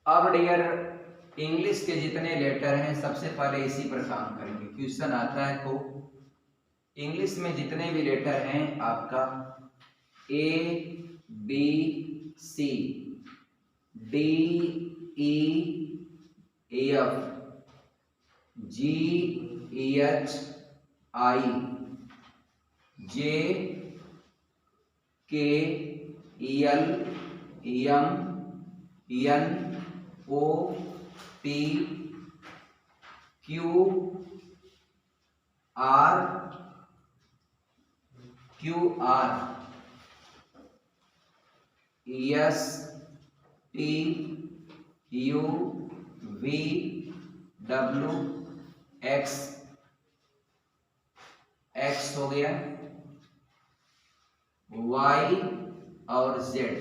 अब dear English के जितने लेटर हैं सबसे पहले इसी पर काम करेंगे। क्वेश्चन आता है तो इंग्लिश में जितने भी लेटर हैं आपका A B C D E F G H I J K L M N O P Q R S T U V W X X हो गया, वाई और जेड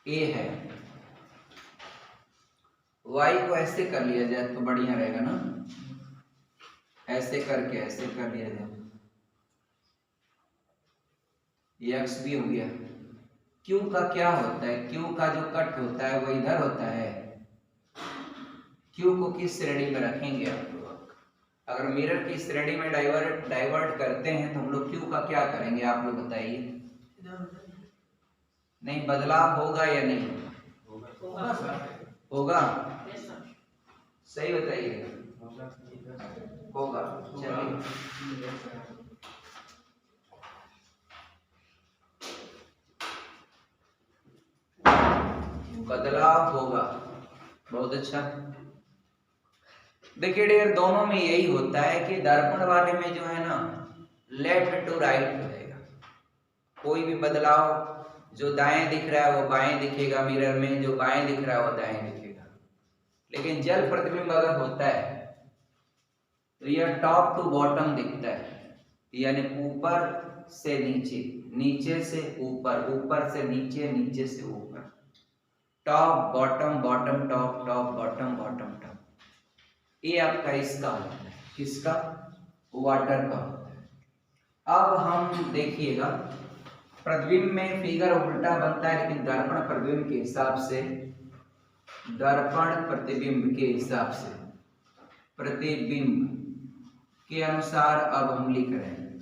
ए है। वाई को ऐसे कर लिया जाए तो बढ़िया रहेगा ना, ऐसे करके ऐसे कर लिया जाए, एक्स भी हो गया। क्यू का क्या होता है, क्यू का जो कट होता है वो इधर होता है। क्यू को किस श्रेणी में रखेंगे आप लोग? अगर मिरर की श्रेणी में डाइवर्ट करते हैं तो हम लोग क्यू का क्या करेंगे, आप लोग बताइए। नहीं, बदलाव होगा या नहीं होगा? सही बताइए, होगा। चलिए बदलाव होगा, बहुत अच्छा। देखिए डियर, दोनों में यही होता है कि दर्पण वाले में जो है ना लेफ्ट टू राइट रहेगा। कोई भी बदलाव, जो दाएं दिख रहा है वो बाएं दिखेगा मिरर में, जो बाएं दिख रहा है वो दाएं दिखेगा। लेकिन जल प्रतिबिंब अगर होता है तो यह टॉप टू बॉटम दिखता है, यानी ऊपर से नीचे, नीचे से ऊपर, ऊपर से नीचे, नीचे से ऊपर, top bottom, bottom top, top bottom, bottom top. ये आपका इसका होता है, किसका? वाटर का होता है। अब हम देखिएगा, प्रतिबिंब में फिगर उल्टा बनता है, लेकिन दर्पण प्रतिबिंब के हिसाब से, दर्पण प्रतिबिंब के हिसाब से, प्रतिबिंब के अनुसार अब हम लिख रहे हैं,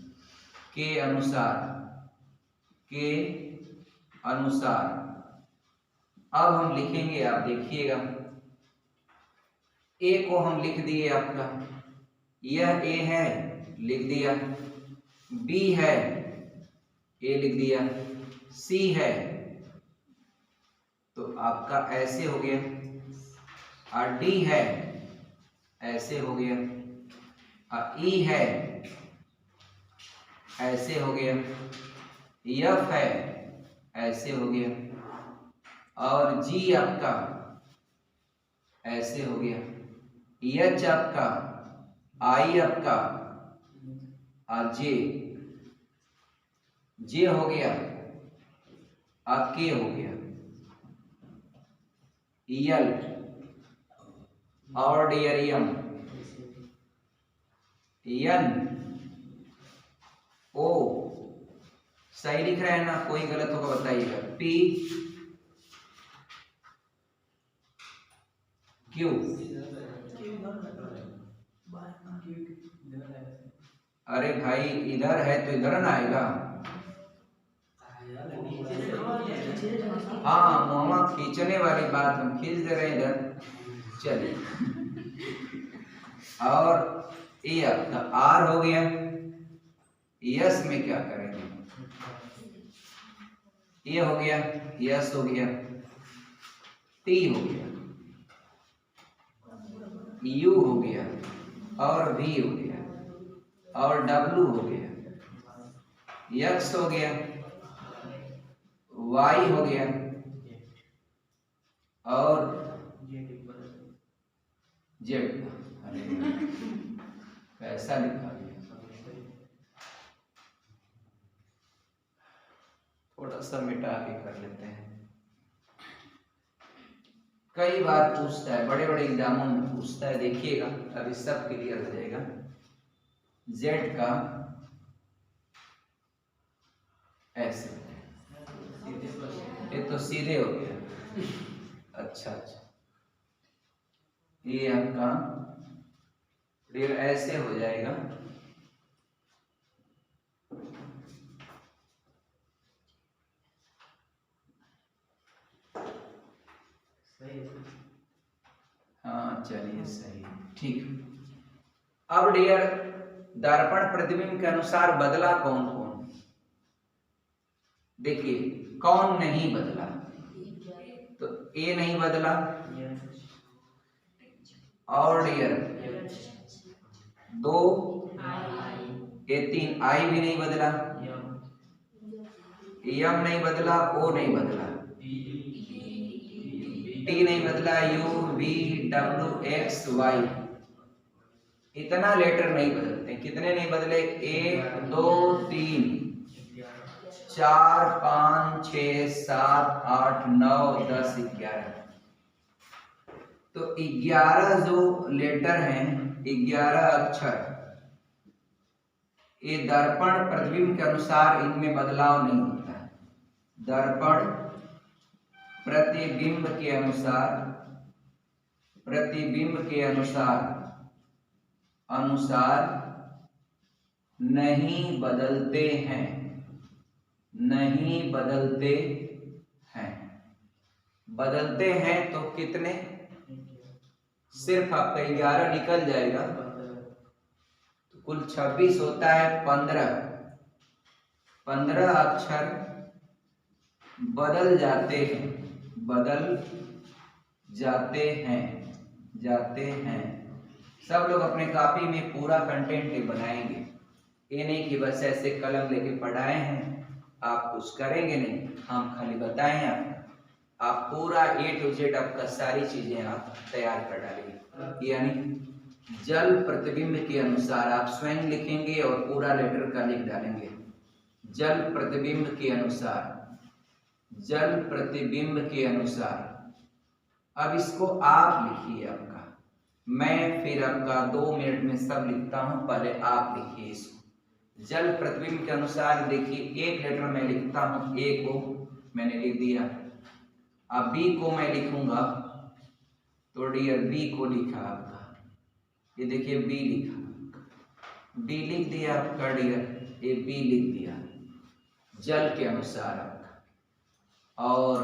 के अनुसार, के अनुसार अब हम लिखेंगे। आप देखिएगा, ए को हम लिख दिए, आपका यह ए है, लिख दिया। बी है, ए लिख दिया। सी है तो आपका ऐसे हो गया, और डी है ऐसे हो गया, और ई है ऐसे हो गया, एफ है ऐसे हो गया, और जी आपका ऐसे हो गया, एच आपका, आई आपका, और जे, जे हो गया, और के हो गया, यल और डियरियम, एन ओ। सही लिख रहे हैं ना? कोई गलत होगा बताइएगा। पी क्यू, अरे भाई इधर है तो इधर ना आएगा। हाँ, मोमा खींचने वाली बात हम खींच दे रहे हैं इधर। चलिए, और ये आपका आर हो गया। यस में क्या करेंगे? ये हो गया, यस हो गया, टी हो गया, यू हो गया, और वी हो गया, और डब्ल्यू हो गया, एक्स हो गया, वाई हो गया, और जेड। कैसा लिखा गया? थोड़ा सा मिटा के कर लेते हैं। कई बार पूछता है, बड़े बड़े एग्जामों में पूछता है, देखिएगा अभी सब क्लियर हो जाएगा। जेड का ऐसे, ये तो सीधे हो गया। अच्छा, अच्छा, ये आपका डियर ऐसे हो जाएगा। हाँ चलिए सही, ठीक। अब डियर दर्पण प्रतिबिंब के अनुसार बदला कौन कौन? देखिए कौन नहीं बदला, तो ए नहीं बदला, और डियर 2, ये 3, आई भी नहीं बदला, यम नहीं बदला, ओ नहीं बदला, टी नहीं बदला, U V W X Y, इतना लेटर नहीं बदलते। कितने नहीं बदले? 1 2 3 4 5 6 7 8 9 10 11। तो 11 जो लेटर हैं, 11 अक्षर, ये दर्पण प्रतिबिंब के अनुसार इनमें बदलाव नहीं होता है। दर्पण प्रतिबिंब के अनुसार, प्रतिबिंब के अनुसार नहीं बदलते हैं, नहीं बदलते हैं। बदलते हैं तो कितने? सिर्फ आपका 11 निकल जाएगा, तो कुल 26 होता है। 15 अक्षर बदल जाते हैं, बदल जाते हैं। सब लोग अपने कॉपी में पूरा कंटेंट बनाएंगे, ये नहीं कि बस ऐसे कलम लेके पढ़ाए हैं, आप कुछ करेंगे नहीं, हम खाली बताएं आप पूरा A to Z आपका सारी चीजें आप तैयार कर डालेंगे। यानी जल प्रतिबिंब के अनुसार आप स्वयं लिखेंगे और पूरा लेटर का लिख डालेंगे। जल प्रतिबिंब के अनुसार, जल प्रतिबिंब के अनुसार। अब इसको आप लिखिए आपका, मैं फिर आपका 2 मिनट में सब लिखता हूं, पहले आप लिखिए इसको। जल प्रतिबिंब के अनुसार देखिए, एक लेटर मैं लिखता हूं, ए को मैंने लिख दिया। अब बी को मैं लिखूंगा, तो डियर बी को लिखा आपका, ये देखिए बी लिखा, बी लिख दिया आपका डियर, ये बी लिख दिया जल के अनुसार आपका। और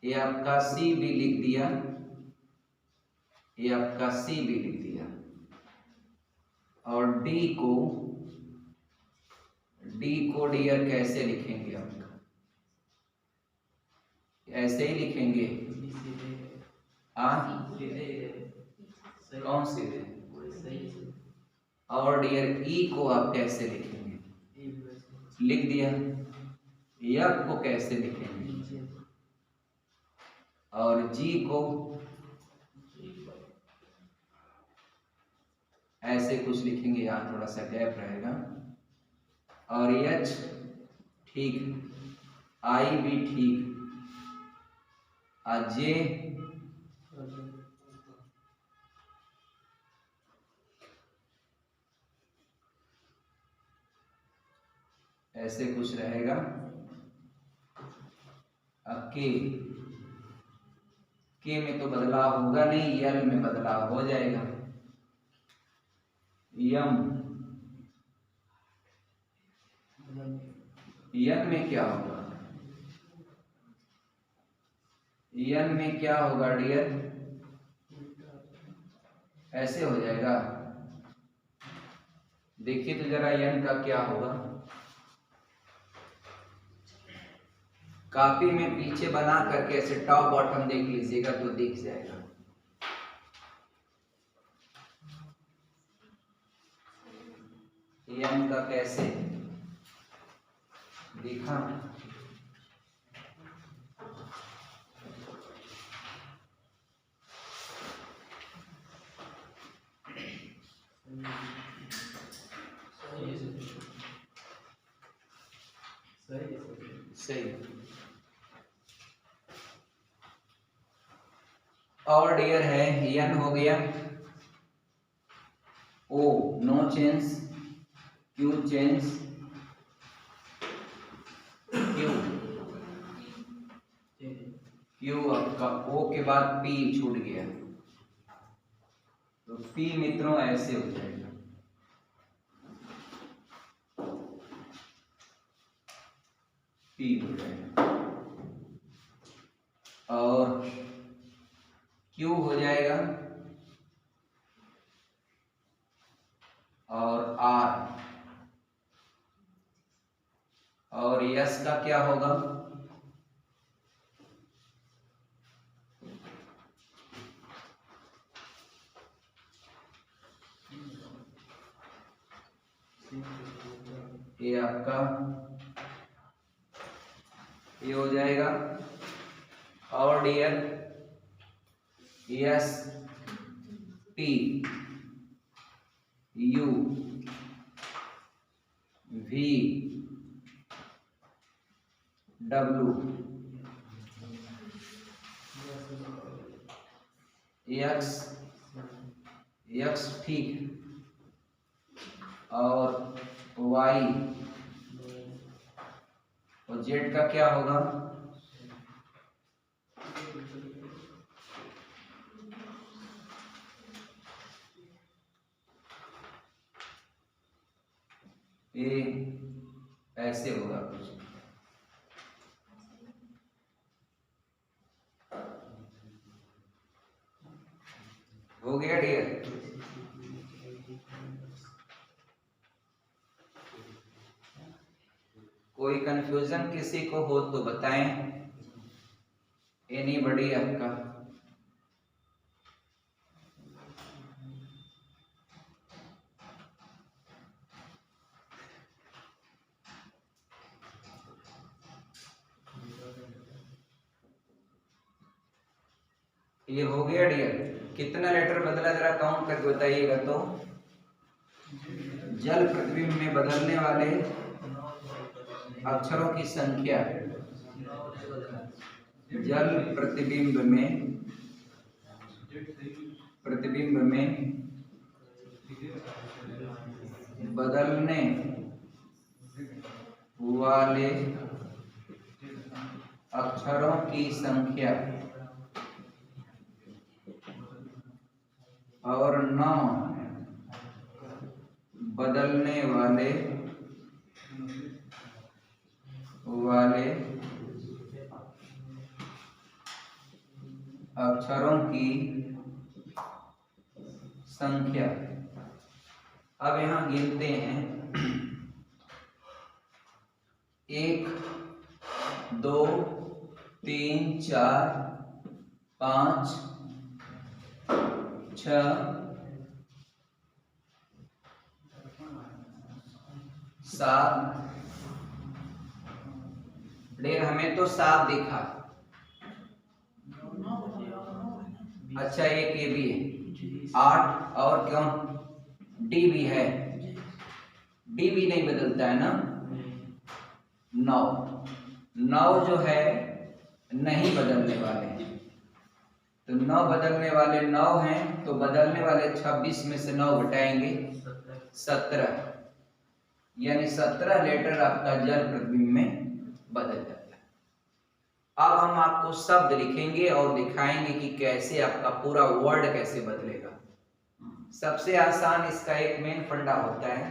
ये आपका सी भी लिख दिया, ये आपका सी भी लिख दिया। और डी को डियर कैसे लिखेंगे आपका? ऐसे ही लिखेंगे। कौन सी दे? और डियर ई को आप कैसे लिखेंगे? लिख दिया। एफ को कैसे लिखेंगे? और जी को ऐसे कुछ लिखेंगे, यहाँ थोड़ा सा गैप रहेगा। और एच ठीक, आई भी ठीक, जे ऐसे कुछ रहेगा। अब के में तो बदलाव होगा नहीं, यल में बदलाव हो जाएगा। यन में क्या होगा? यन में क्या होगा डियर? ऐसे हो जाएगा। देखिए तो जरा यन का क्या होगा। कॉपी में पीछे बना करके ऐसे टॉप बॉटम देख लीजिएगा तो दिख जाएगा। यन का कैसे दिखा? सही। और डियर है, यन हो गया। O no change, Q change, Q आपका ओ के बाद पी छूट गया, तो पी मित्रों ऐसे हो जाएगा। पी हो जाएगा और क्यू हो जाएगा और आर, और यस का क्या होगा? ये आपका ये हो जाएगा। और dear S P U V W X X ठीक, और वाई और जेड का क्या होगा? ये ऐसे होगा कुछ। हो गया डियर? कोई कंफ्यूजन किसी को हो तो बताएं। एनीबॉडी आपका? ये हो गया डियर? कितना लेटर बदला जरा काउंट करके बताइएगा। तो जल प्रतिबिंब में बदलने वाले अक्षरों की संख्या, जल प्रतिबिंब में बदलने वाले अक्षरों की संख्या और 9 बदलने वाले अक्षरों की संख्या। अब यहां गिनते हैं 1 2 3 4 5 6 7। डेर हमें तो 7 दिखा। अच्छा एक ये भी है 8, और क्यों डी भी है, डी भी नहीं बदलता है ना। 9 जो है नहीं बदलने वाले हैं, तो 9 बदलने वाले 9 हैं, तो बदलने वाले 26 में से 9 घटाएंगे 17, यानी 17 लेटर आपका जल प्रतिबिंब में बदल जाता है। अब हम आपको शब्द लिखेंगे और दिखाएंगे कि कैसे आपका पूरा वर्ड कैसे बदलेगा। सबसे आसान इसका एक मेन फंडा होता है,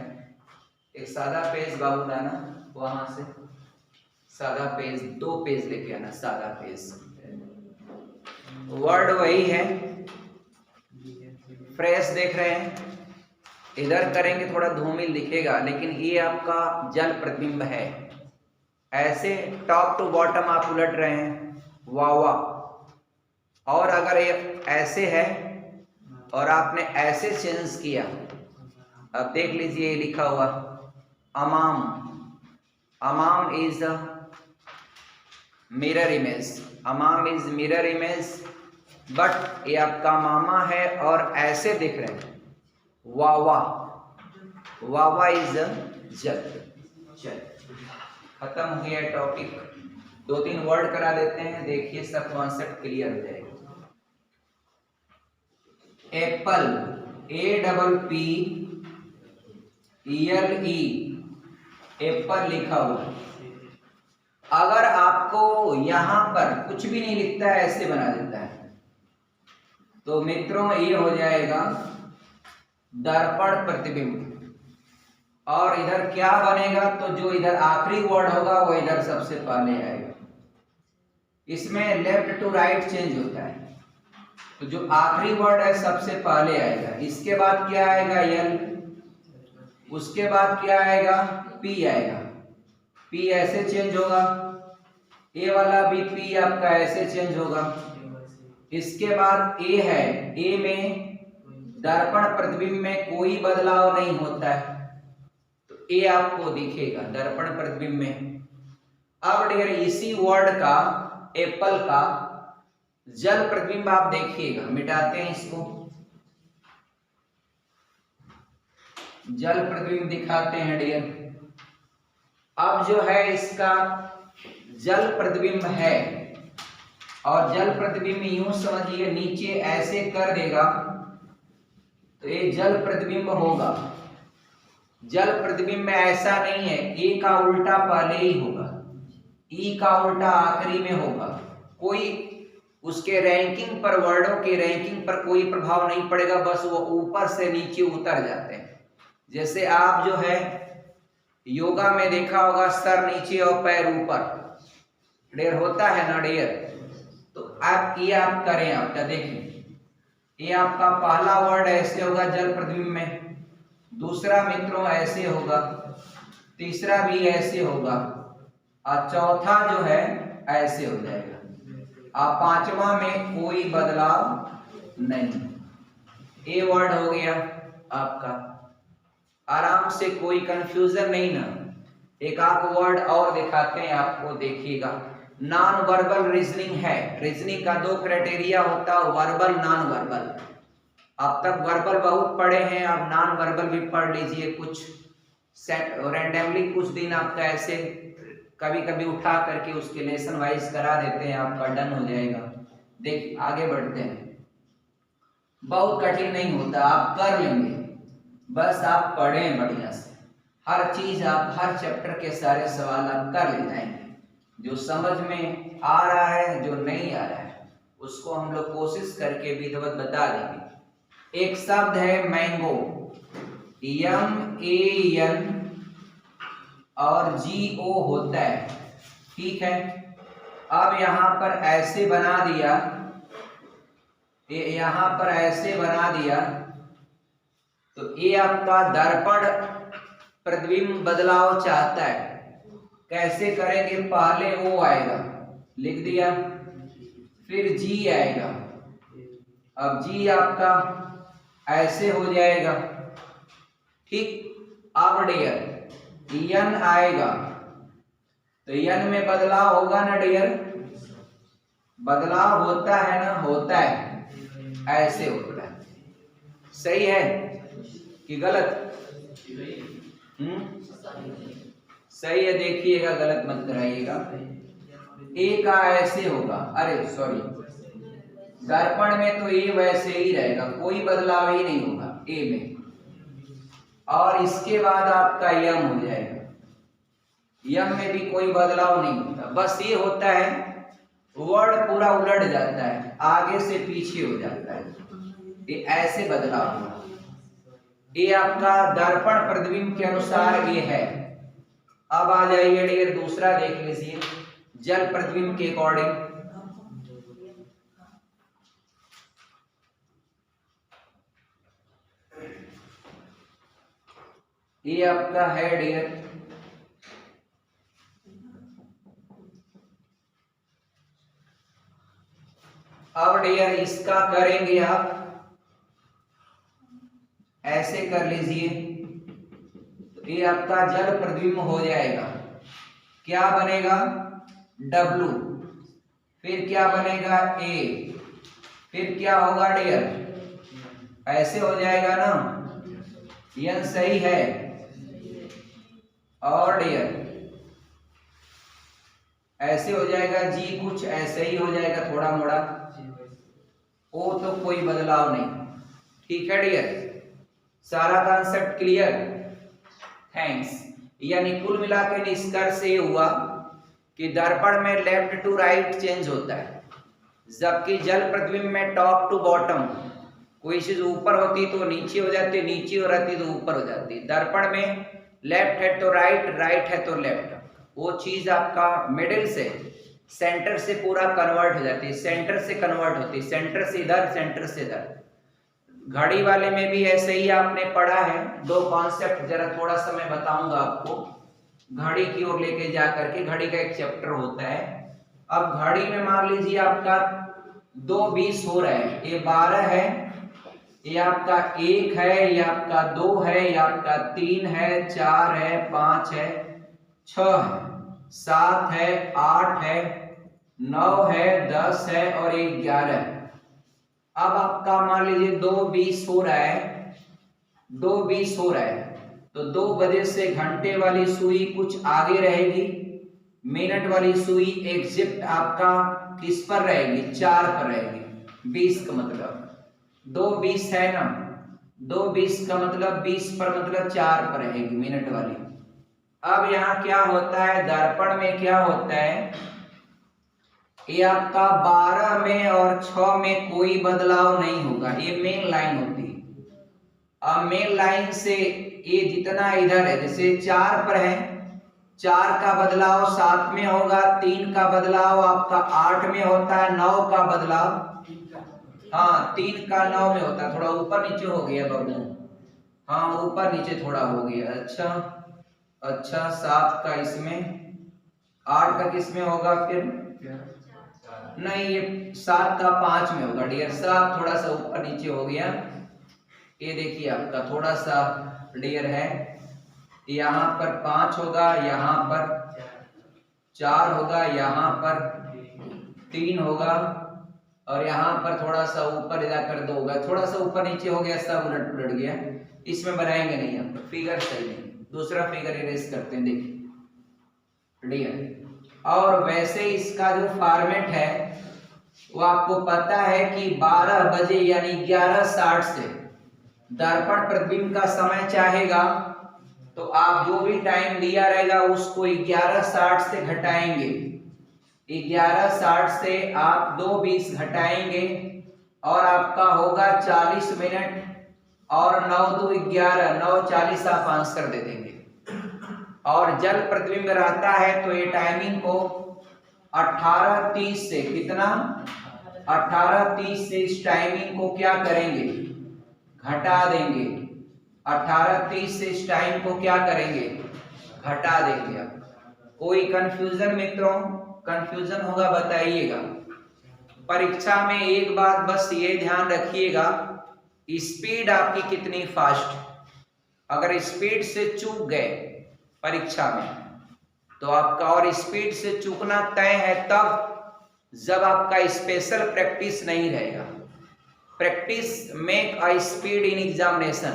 एक सादा पेज बाबूदाना वहां से सादा पेज 2 पेज लेके आना, सादा पेज। वर्ड वही है, फ्रेश देख रहे हैं, इधर करेंगे थोड़ा धूमिल दिखेगा, लेकिन ये आपका जल प्रतिबिंब है। ऐसे टॉप टू बॉटम आप उलट रहे हैं, वाह वाह। और अगर ये ऐसे है और आपने ऐसे चेंज किया, अब देख लीजिए ये लिखा हुआ अमाम, अमाम इज मिरर इमेज, अमाम इज मिरर इमेज, बट ये आपका मामा है और ऐसे दिख रहे हैं, वावा, वावा इज जल। चल खत्म हो गया टॉपिक। 2-3 वर्ड करा देते हैं, देखिए सब कॉन्सेप्ट क्लियर हो जाएगा। एप्पल, APPLE, एप्पल लिखा हुआ, अगर आपको यहां पर कुछ भी नहीं लिखता है, ऐसे बना देता है, तो मित्रों ये हो जाएगा दर्पण प्रतिबिंब। और इधर क्या बनेगा, तो जो इधर आखिरी वर्ड होगा वो इधर सबसे पहले आएगा। इसमें लेफ्ट टू राइट चेंज होता है, तो जो आखिरी वर्ड है सबसे पहले आएगा। इसके बाद क्या आएगा, यल, उसके बाद क्या आएगा, पी आएगा। पी ऐसे चेंज होगा, ए वाला भी पी आपका ऐसे चेंज होगा। इसके बाद ए है, ए में दर्पण प्रतिबिंब में कोई बदलाव नहीं होता है, तो ए आपको दिखेगा दर्पण प्रतिबिंब में। अब डियर इसी वर्ड का, एप्पल का जल प्रतिबिंब आप देखिएगा, मिटाते हैं इसको, जल प्रतिबिंब दिखाते हैं डियर। अब जो है इसका जल प्रतिबिंब है, और जल प्रतिबिंब यूं समझिए नीचे ऐसे कर देगा तो ये जल प्रतिबिंब होगा। जल प्रतिबिंब में ऐसा नहीं है, ए का उल्टा पहले ही होगा, ई का उल्टा आखिरी में होगा। कोई उसके रैंकिंग पर, वर्डों के रैंकिंग पर कोई प्रभाव नहीं पड़ेगा, बस वो ऊपर से नीचे उतर जाते हैं। जैसे आप जो है योगा में देखा होगा, सर नीचे और पैर ऊपर, डेयर होता है ना डेयर, तो आप ये आप करें, आपका देखिए, ये आपका पहला वर्ड ऐसे होगा जल प्रतिबिंब में, दूसरा मित्रों ऐसे होगा, तीसरा भी ऐसे होगा, और चौथा जो है ऐसे हो जाएगा, और पांचवा में कोई बदलाव नहीं। ए वर्ड हो गया आपका, आराम से, कोई कंफ्यूजन नहीं ना। एक आध वर्ड और दिखाते हैं आपको, देखिएगा। नॉन वर्बल रीजनिंग है, रीजनिंग का दो क्राइटेरिया होता है, वर्बल, नॉन वर्बल। अब तक वर्बल बहुत पढ़े हैं, अब नॉन वर्बल भी पढ़ लीजिए। कुछ रैंडमली कुछ दिन आपका ऐसे कभी कभी उठा करके उसके लेसन वाइज करा देते हैं, आपका डन हो जाएगा। देखिए आगे बढ़ते हैं, बहुत कठिन नहीं होता, आप कर लेंगे, बस आप पढ़ें बढ़िया से। हर चीज आप, हर चैप्टर के सारे सवाल आप कर ले जाएंगे। जो समझ में आ रहा है, जो नहीं आ रहा है, उसको हम लोग कोशिश करके विधिवत बता देंगे। एक शब्द है मैंगो, MAN और GO होता है, ठीक है। अब यहां पर ऐसे बना दिया, यहां पर ऐसे बना दिया, तो ये आपका दर्पण प्रतिबिंब बदलाव चाहता है। कैसे करेंगे, पहले O आएगा, लिख दिया, फिर G आएगा। अब G आपका ऐसे हो जाएगा, ठीक। अब डियर N आएगा, तो N में बदलाव होगा ना डियर, बदलाव होता है ना, होता है, ऐसे होता है। सही है कि गलत? सही है, देखिएगा, गलत मत कराइएगा। ए का ऐसे होगा, अरे सॉरी, दर्पण में तो ए वैसे ही रहेगा, कोई बदलाव ही नहीं होगा ए में। और इसके बाद आपका यम हो जाएगा, यम में भी कोई बदलाव नहीं होता, बस ये होता है वर्ड पूरा उलट जाता है, आगे से पीछे हो जाता है, ये ऐसे बदलाव होगा। ये आपका दर्पण प्रतिबिंब के अनुसार ये है। अब आ जाइए डियर, दूसरा देख लीजिए जल प्रतिबिंब के अकॉर्डिंग। ये आपका है डियर, अब डियर इसका करेंगे आप ऐसे कर लीजिए, तो ये आपका जल प्रतिबिंब हो जाएगा। क्या बनेगा, W, फिर क्या बनेगा A, फिर क्या होगा डियर, ऐसे हो जाएगा ना, यह सही है। और डियर ऐसे हो जाएगा, G कुछ ऐसे ही हो जाएगा, थोड़ा मोड़ा, O तो कोई बदलाव नहीं, ठीक है डियर। सारा कॉन्सेप्ट क्लियर? थैंक्स। यानी कुल मिला के निष्कर्ष ये हुआ कि दर्पण में लेफ्ट टू राइट चेंज होता है, जबकि जल प्रतिबिंब में टॉप टू बॉटम, कोई चीज ऊपर होती तो नीचे हो जाती, नीचे हो रहती तो ऊपर हो जाती। दर्पण में लेफ्ट है तो राइट, राइट है तो लेफ्ट, वो चीज आपका मिडिल से, सेंटर से पूरा कन्वर्ट हो जाती है, सेंटर से कन्वर्ट होती है, सेंटर से इधर, सेंटर से इधर। घड़ी वाले में भी ऐसे ही आपने पढ़ा है। दो कॉन्सेप्ट जरा थोड़ा सा मैं बताऊंगा आपको, घड़ी की ओर लेके जा करके, घड़ी का एक चैप्टर होता है। अब घड़ी में मान लीजिए आपका 2:20 हो रहा है, ये 12 है, ये आपका 1 है, ये आपका 2 है, ये आपका 3 है, 4 है, 5 है, 6 है, 7 है, 8 है, 9 है, 10 है और 11 है। अब आपका मान लीजिए 2:20 हो रहा है, 2:20 हो रहा है, तो 2 बजे से घंटे वाली सुई कुछ आगे रहेगी, मिनट वाली सुई एग्जैक्ट आपका किस पर रहेगी, 4 पर रहेगी। 20 का मतलब 2:20 है ना, 2:20 का मतलब 20 पर मतलब 4 पर रहेगी मिनट वाली। अब यहाँ क्या होता है, दर्पण में क्या होता है, ये आपका 12 में और 6 में कोई बदलाव नहीं होगा, ये मेन लाइन होती है। अब मेन लाइन से ये जितना इधर है, जैसे 4 पर है, 4 का बदलाव 7 में होगा, 3 का बदलाव आपका 8 में होता है, 9 का बदलाव, हाँ 3 का 9 में होता है। थोड़ा ऊपर नीचे हो गया बाबू, हाँ ऊपर नीचे थोड़ा हो गया। अच्छा अच्छा, 7 का इसमें, 8 का किस में होगा फिर, नहीं ये 7 का 5 में होगा डियर साहब, थोड़ा सा ऊपर नीचे हो गया। ये देखिए आपका थोड़ा सा डियर है, यहाँ पर 5 होगा, यहाँ पर 4 होगा, यहाँ पर 3 होगा और यहाँ पर थोड़ा सा ऊपर जाकर 2 होगा, थोड़ा सा ऊपर नीचे हो गया, सब उलट पुलट गया। इसमें बनाएंगे नहीं हम, फिगर सही नहीं, दूसरा फिगर इरेज करते हैं, देखिए डियर। और वैसे इसका जो फॉर्मेट है वो आपको पता है कि 12 बजे यानी 11:60 से दर्पण प्रतिबिंब का समय चाहेगा, तो आप जो भी टाइम दिया रहेगा उसको 11:60 से घटाएंगे, 11:60 से आप 2:20 घटाएंगे और आपका होगा 40 मिनट और 9 2 11, 9:40 आप आंसर दे देंगे। और जल प्रतिबिंब रहता है तो ये टाइमिंग को 18:30 से, कितना 18:30 से इस टाइमिंग को क्या करेंगे, घटा देंगे। 18:30 से इस टाइम को क्या करेंगे, घटा देंगे। अब कोई कंफ्यूजन मित्रों, कंफ्यूजन होगा बताइएगा। परीक्षा में एक बात बस ये ध्यान रखिएगा, स्पीड आपकी कितनी फास्ट। अगर स्पीड से चूक गए परीक्षा में तो आपका, और स्पीड से चूकना तय है तब जब आपका स्पेशल प्रैक्टिस नहीं रहेगा। Practice make a speed in examination,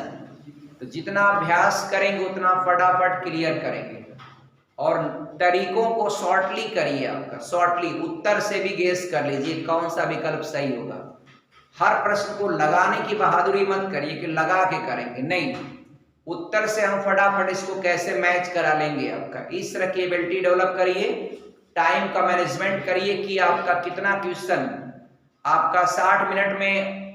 तो जितना अभ्यास करेंगे उतना फटाफट क्लियर करेंगे। और तरीकों को शॉर्टली करिए, आपका शॉर्टली उत्तर से भी गेस कर लीजिए कौन सा विकल्प सही होगा। हर प्रश्न को लगाने की बहादुरी मत करिए कि लगा के करेंगे, नहीं, उत्तर से हम फटाफट इसको कैसे मैच करा लेंगे। आपका इस तरह की एबिलिटी डेवलप करिए, टाइम का मैनेजमेंट करिए कि आपका कितना क्वेश्चन, आपका 60 मिनट में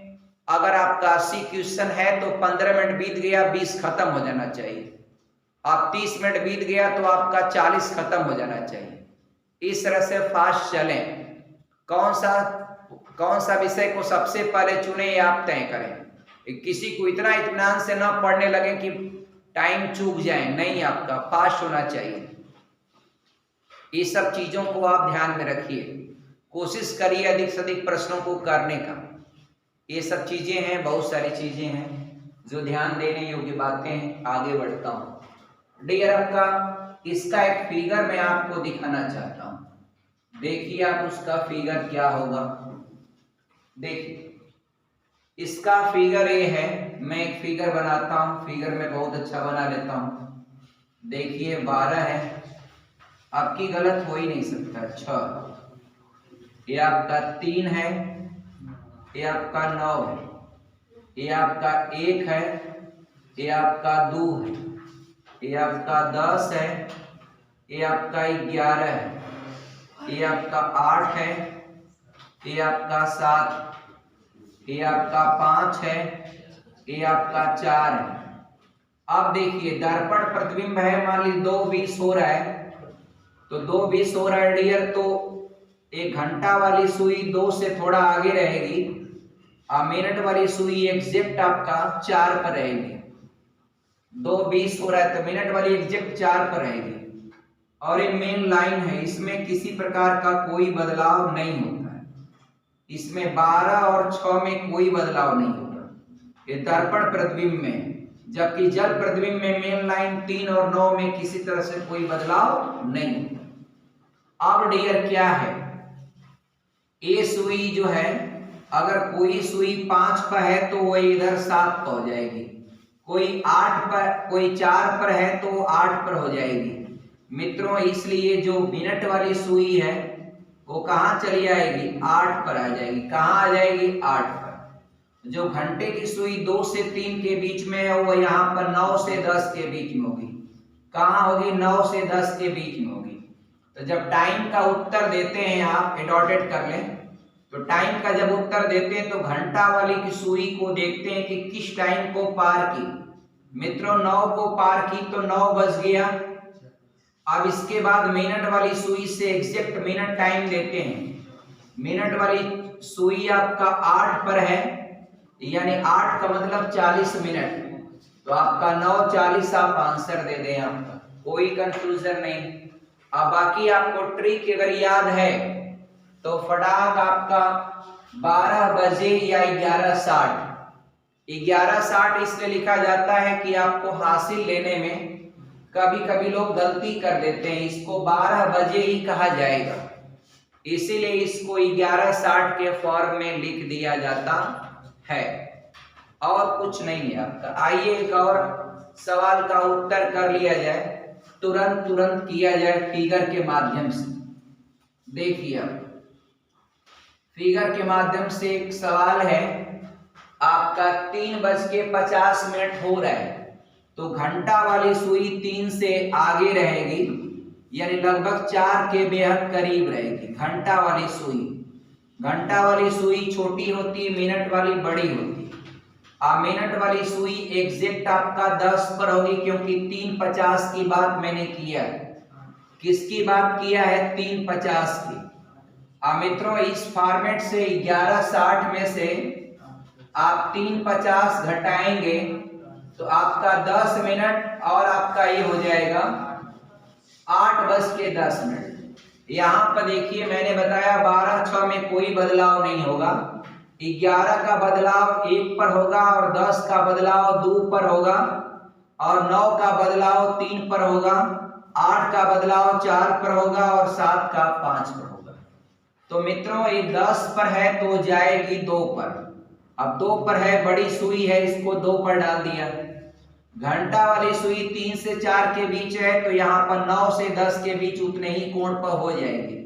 अगर आपका 80 क्वेश्चन है तो 15 मिनट बीत गया 20 खत्म हो जाना चाहिए। आप 30 मिनट बीत गया तो आपका 40 खत्म हो जाना चाहिए। इस तरह से फास्ट चलें। कौन सा विषय को सबसे पहले चुने ये आप तय करें। किसी को इतना इत्मीनान से ना पढ़ने लगे कि टाइम चूक जाए, नहीं, आपका फास्ट होना चाहिए। ये सब चीजों को आप ध्यान में रखिए, कोशिश करिए अधिक से अधिक प्रश्नों को करने का। ये सब चीजें हैं, बहुत सारी चीजें हैं जो ध्यान देने योग्य बातें हैं। आगे बढ़ता हूं डियर, आपका इसका एक फिगर मैं आपको दिखाना चाहता हूं। देखिए आप उसका फिगर क्या होगा। देखिए इसका फिगर ये है, मैं एक फिगर बनाता हूं, फिगर में बहुत अच्छा बना लेता हूं। देखिए 12 है, आपकी गलत हो ही नहीं सकता। 6, ये आपका 3 है, ये आपका 9 है, ये आपका 1 है, ये आपका 2 है, ये आपका 10 है, ये आपका 11 है, ये आपका 8 है, ये आपका 7, ये आपका 5 है, ये आपका 4 है। अब देखिए दर्पण प्रतिबिंब है, मान ली 2:20 हो रहा है, तो 2:20 हो रहा है डियर, तो एक घंटा वाली सुई 2 से थोड़ा आगे रहेगी और मिनट वाली सुई एग्जैक्ट आपका 4 पर रहेगी। 2:20 हो रहा है तो मिनट वाली एग्जैक्ट 4 पर रहेगी और ये मेन लाइन है, इसमें किसी प्रकार का कोई बदलाव नहीं होता है। इसमें 12 और 6 में कोई बदलाव नहीं होगा ये दर्पण प्रतिबिंब में, जबकि जल प्रतिबिंब में मेन लाइन 3 और 9 में किसी तरह से कोई बदलाव नहीं होता। अब डियर क्या है, ये सुई जो है अगर कोई सुई 5 पर है तो वो इधर 7 पर हो जाएगी, कोई 8 पर, कोई 4 पर है तो 8 पर हो जाएगी मित्रों। इसलिए जो मिनट वाली सुई है वो कहाँ चली आएगी, 8 पर आ जाएगी। कहाँ आ जाएगी, 8 पर। जो घंटे की सुई 2 से 3 के बीच में है वो यहाँ पर 9 से 10 के बीच में होगी। कहाँ होगी, 9 से 10 के बीच में होगी। तो जब टाइम का उत्तर देते हैं, आप डॉटेड कर लें, तो टाइम का जब उत्तर देते हैं तो घंटा वाली की सुई को देखते हैं कि किस टाइम को पार की। मित्रों 9 को पार की तो 9 बज गया। अब इसके बाद मिनट वाली सुई से एग्जैक्ट मिनट टाइम देते हैं। मिनट वाली सुई आपका 8 पर है, यानी 8 का मतलब 40 मिनट, तो आपका 9:40 आप आंसर दे दें, आपका कोई कंफ्यूजन नहीं। अब बाकी आपको ट्रिक अगर याद है तो फटाक आपका 12 बजे या 11:60, 11:60 इसलिए लिखा जाता है कि आपको हासिल लेने में कभी कभी लोग गलती कर देते हैं, इसको 12 बजे ही कहा जाएगा, इसीलिए इसको 11:60 के फॉर्म में लिख दिया जाता है और कुछ नहीं है आपका। आइए एक और सवाल का उत्तर कर लिया जाए, तुरंत किया जाए फिगर के माध्यम से। देखिए अब फिगर के माध्यम से एक सवाल है, आपका 3:50 हो रहा है, तो घंटा वाली सुई 3 से आगे रहेगी, यानी लगभग 4 के बेहद करीब रहेगी। घंटा वाली सुई छोटी होती है, मिनट वाली बड़ी होती है। मिनट वाली सुई एग्जैक्ट आपका 10 पर होगी, क्योंकि 3:50 की बात मैंने किया है। किसकी बात किया है, 3:50 की। मित्रों इस फॉर्मेट से 11:60 में से आप 3:50 घटाएंगे तो आपका 10 मिनट और आपका ये हो जाएगा 8:10। यहाँ पर देखिए मैंने बताया 12-6 में कोई बदलाव नहीं होगा, 11 का बदलाव 1 पर होगा और 10 का बदलाव 2 पर होगा और 9 का बदलाव 3 पर होगा, 8 का बदलाव 4 पर होगा और 7 का 5 पर होगा। तो मित्रों ये 10 पर है तो जाएगी 2 पर। अब 2 पर है, बड़ी सुई है, इसको 2 पर डाल दिया। घंटा वाली सुई 3 से 4 के बीच है, तो यहाँ पर 9 से 10 के बीच उतने ही कोण पर हो जाएगी,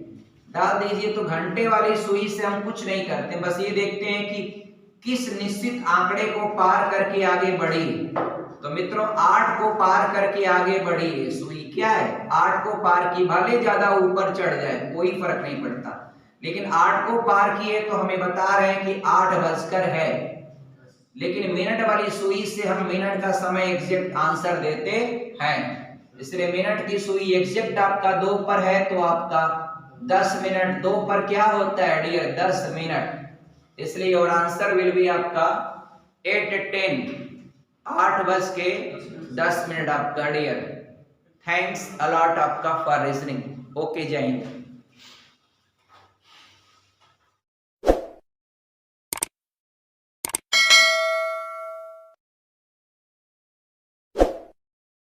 डाल दीजिए। तो घंटे वाली सुई से हम कुछ नहीं करते, बस ये देखते हैं कि किस निश्चित आंकड़े को पार करके आगे बढ़ी। तो मित्रों 8 को पार करके आगे बढ़ी है सुई, क्या है 8 को पार की, भले ज्यादा ऊपर चढ़ जाए कोई फर्क नहीं पड़ता, लेकिन 8 को पार किए तो हमें बता रहे हैं कि 8 बजकर है। लेकिन मिनट वाली सुई से हम मिनट का समय एग्जैक्ट आंसर देते हैं, इसलिए मिनट की सुई एग्जैक्ट आपका 2 पर है तो आपका 10 मिनट। 2 पर क्या होता है डियर, 10 मिनट, इसलिए और आंसर विल बी आपका 8:10, 8:10 आपका डियर। थैंक्स अलॉट आपका फॉर लिसनिंग। ओके, जय हिंद।